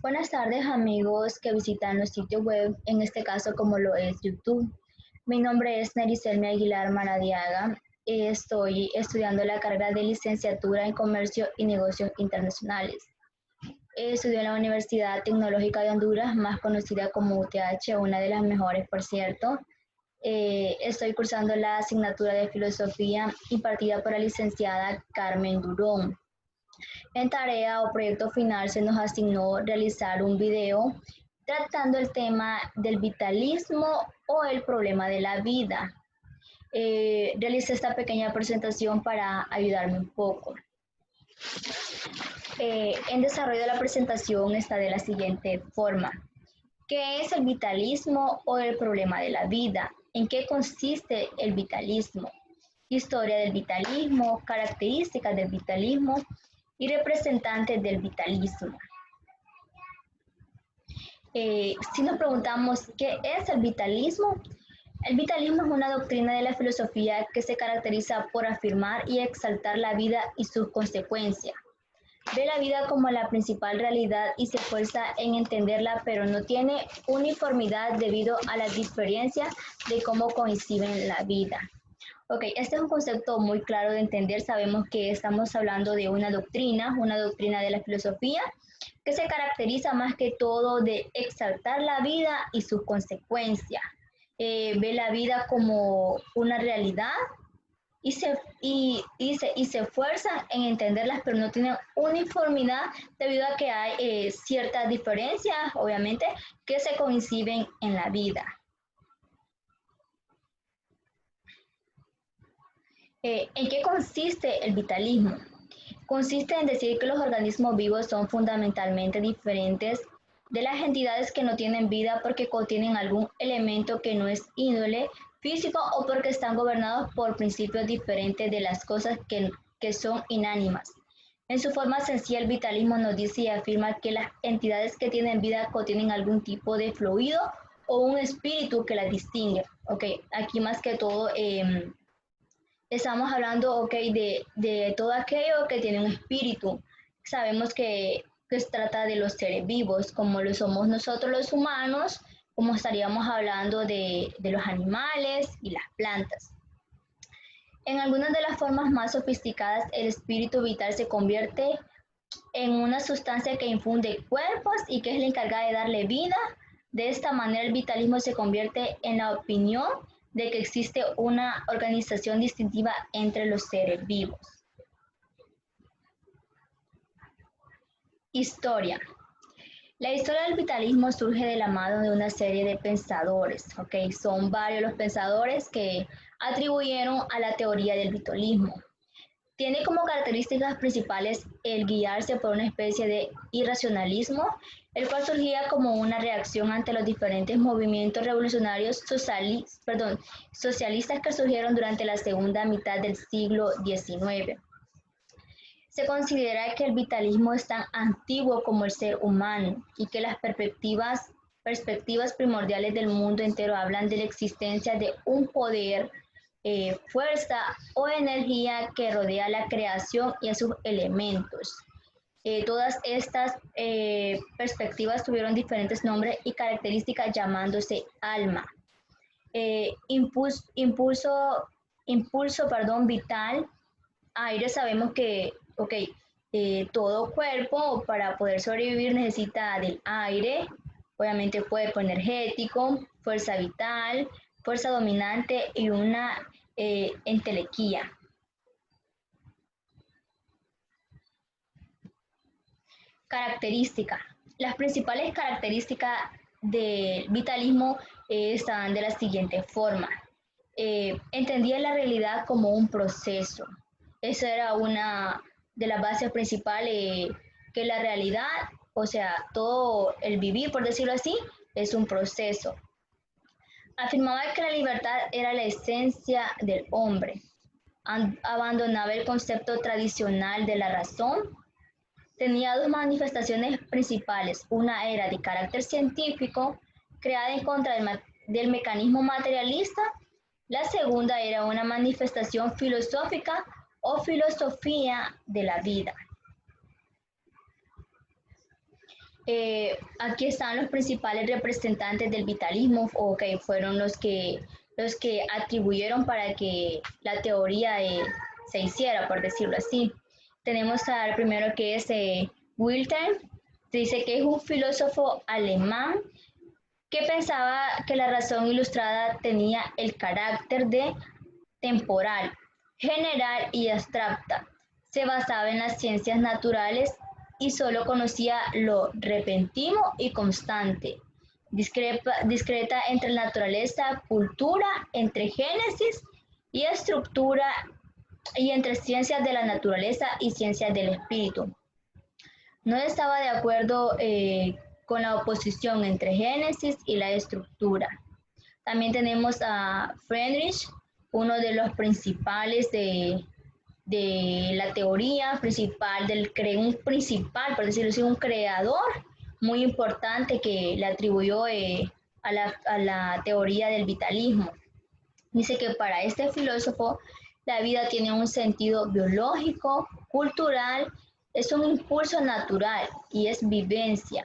Buenas tardes amigos que visitan los sitios web, en este caso como lo es YouTube. Mi nombre es Nericelmi Aguilar Maradiaga. Estoy estudiando la carrera de licenciatura en Comercio y Negocios Internacionales. Estudio en la Universidad Tecnológica de Honduras, más conocida como UTH, una de las mejores por cierto. Estoy cursando la asignatura de Filosofía impartida por la licenciada Carmen Durón. En tarea o proyecto final se nos asignó realizar un video tratando el tema del vitalismo o el problema de la vida. Realicé esta pequeña presentación para ayudarme un poco. En desarrollo de la presentación está de la siguiente forma. ¿Qué es el vitalismo o el problema de la vida? ¿En qué consiste el vitalismo? Historia del vitalismo, características del vitalismo y representantes del vitalismo. Si nos preguntamos qué es el vitalismo es una doctrina de la filosofía que se caracteriza por afirmar y exaltar la vida y sus consecuencias. Ve la vida como la principal realidad y se esfuerza en entenderla, pero no tiene uniformidad debido a la diferencia de cómo coinciden la vida. Ok, este es un concepto muy claro de entender. Sabemos que estamos hablando de una doctrina de la filosofía que se caracteriza más que todo de exaltar la vida y sus consecuencias. Ve la vida como una realidad y se esfuerzan en entenderlas, pero no tienen uniformidad debido a que hay ciertas diferencias, obviamente, que se coinciden en la vida. ¿En qué consiste el vitalismo? Consiste en decir que los organismos vivos son fundamentalmente diferentes de las entidades que no tienen vida porque contienen algún elemento que no es índole físico o porque están gobernados por principios diferentes de las cosas que son inánimas. En su forma sencilla, el vitalismo nos dice y afirma que las entidades que tienen vida contienen algún tipo de fluido o un espíritu que las distingue. Ok, aquí más que todo estamos hablando, de todo aquello que tiene un espíritu. Sabemos que se trata de los seres vivos, como lo somos nosotros los humanos, como estaríamos hablando de los animales y las plantas. En algunas de las formas más sofisticadas, el espíritu vital se convierte en una sustancia que infunde cuerpos y que es la encargada de darle vida. De esta manera, el vitalismo se convierte en la opinión de que existe una organización distintiva entre los seres vivos. Historia. La historia del vitalismo surge de la mano de una serie de pensadores. Son varios los pensadores que atribuyeron a la teoría del vitalismo. Tiene como características principales el guiarse por una especie de irracionalismo, el cual surgía como una reacción ante los diferentes movimientos revolucionarios socialistas que surgieron durante la segunda mitad del siglo XIX. Se considera que el vitalismo es tan antiguo como el ser humano y que las perspectivas primordiales del mundo entero hablan de la existencia de un poder, fuerza o energía que rodea la creación y a sus elementos. Todas estas perspectivas tuvieron diferentes nombres y características llamándose alma, impulso vital, aire. Sabemos que todo cuerpo para poder sobrevivir necesita del aire, obviamente cuerpo energético, fuerza vital, fuerza dominante y una entelequía. Característica. Las principales características del vitalismo están de la siguiente forma. Entendía la realidad como un proceso. Esa era una de las bases principales, que la realidad, o sea, todo el vivir, por decirlo así, es un proceso. Afirmaba que la libertad era la esencia del hombre. Abandonaba el concepto tradicional de la razón. Tenía dos manifestaciones principales. Una era de carácter científico, creada en contra del mecanismo materialista. La segunda era una manifestación filosófica o filosofía de la vida. Aquí están los principales representantes del vitalismo, o que fueron los que atribuyeron para que la teoría se hiciera, por decirlo así. Tenemos al primero que es Wilhelm, dice que es un filósofo alemán que pensaba que la razón ilustrada tenía el carácter de temporal, general y abstracta. Se basaba en las ciencias naturales y solo conocía lo repentino y constante. Discreta entre naturaleza, cultura, entre génesis y estructura, y entre ciencias de la naturaleza y ciencias del espíritu. No estaba de acuerdo con la oposición entre génesis y la estructura. También tenemos a Friedrich, uno de los principales de la teoría principal, un principal, por decirlo así, un creador muy importante que le atribuyó a la teoría del vitalismo. Dice que para este filósofo la vida tiene un sentido biológico, cultural, es un impulso natural y es vivencia.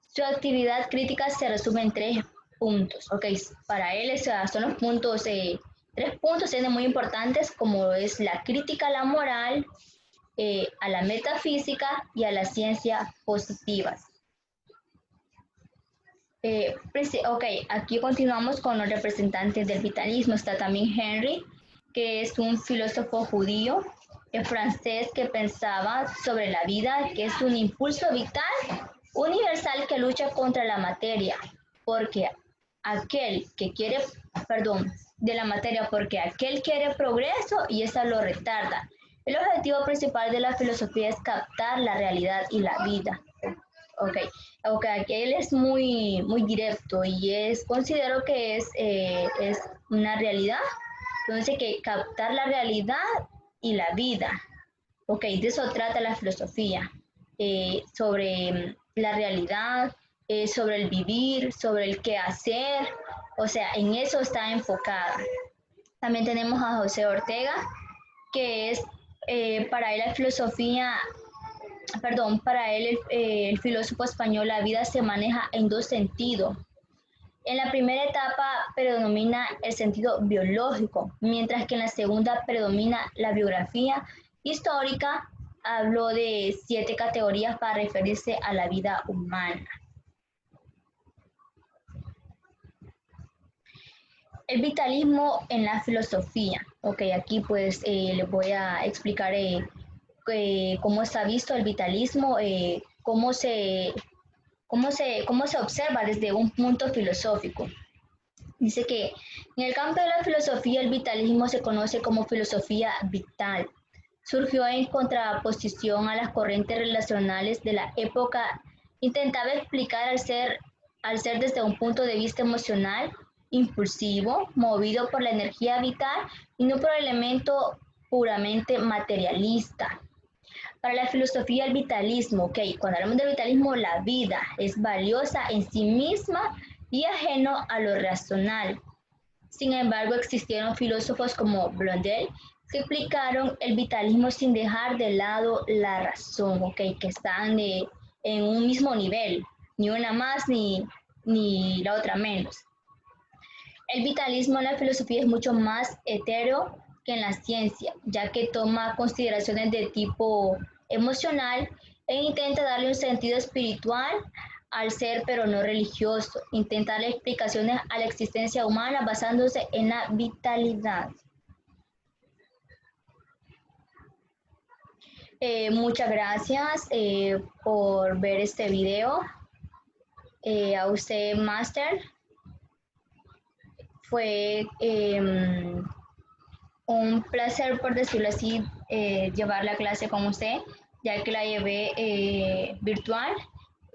Su actividad crítica se resume en 3 puntos. Ok, para él son los puntos, 3 puntos muy importantes, como es la crítica a la moral, a la metafísica y a la ciencia positivas. Ok, aquí continuamos con los representantes del vitalismo. Está también Henry, que es un filósofo judío, francés, que pensaba sobre la vida, que es un impulso vital universal que lucha contra la materia, porque aquel que quiere, perdón, de la materia, porque aquel quiere progreso y esa lo retarda. El objetivo principal de la filosofía es captar la realidad y la vida. Ok, aquí él es muy directo y considero que es una realidad. Entonces, que captar la realidad y la vida. Ok, de eso trata la filosofía, sobre la realidad, sobre el vivir, sobre el qué hacer, o sea, en eso está enfocada. También tenemos a José Ortega, que es para él la filosofía, perdón, para él el filósofo español, la vida se maneja en 2 sentidos. En la primera etapa predomina el sentido biológico, mientras que en la segunda predomina la biografía histórica. Habló de 7 categorías para referirse a la vida humana. El vitalismo en la filosofía. Ok, aquí pues les voy a explicar cómo está visto el vitalismo, cómo se observa desde un punto filosófico. Dice que en el campo de la filosofía el vitalismo se conoce como filosofía vital. Surgió en contraposición a las corrientes relacionales de la época. Intentaba explicar al ser desde un punto de vista emocional, impulsivo, movido por la energía vital y no por el elemento puramente materialista. Para la filosofía el vitalismo, ok, cuando hablamos del vitalismo, la vida es valiosa en sí misma y ajeno a lo racional. Sin embargo, existieron filósofos como Blondel que explicaron el vitalismo sin dejar de lado la razón, ok, que están en un mismo nivel, ni una más ni la otra menos. El vitalismo en la filosofía es mucho más etéreo que en la ciencia, ya que toma consideraciones de tipo emocional e intenta darle un sentido espiritual al ser, pero no religioso. Intenta darle explicaciones a la existencia humana basándose en la vitalidad. Muchas gracias por ver este video. A usted, Master. Fue un placer, por decirlo así, llevar la clase con usted, ya que la llevé virtual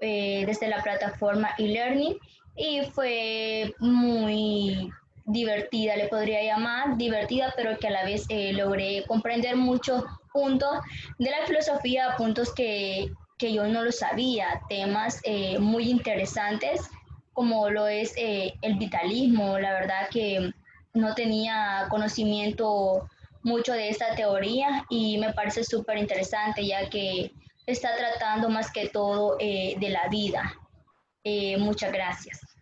desde la plataforma eLearning y fue muy divertida, le podría llamar divertida, pero que a la vez logré comprender muchos puntos de la filosofía, puntos que yo no lo sabía, temas muy interesantes como lo es el vitalismo. La verdad que no tenía conocimiento mucho de esta teoría y me parece súper interesante, ya que está tratando más que todo de la vida. Muchas gracias.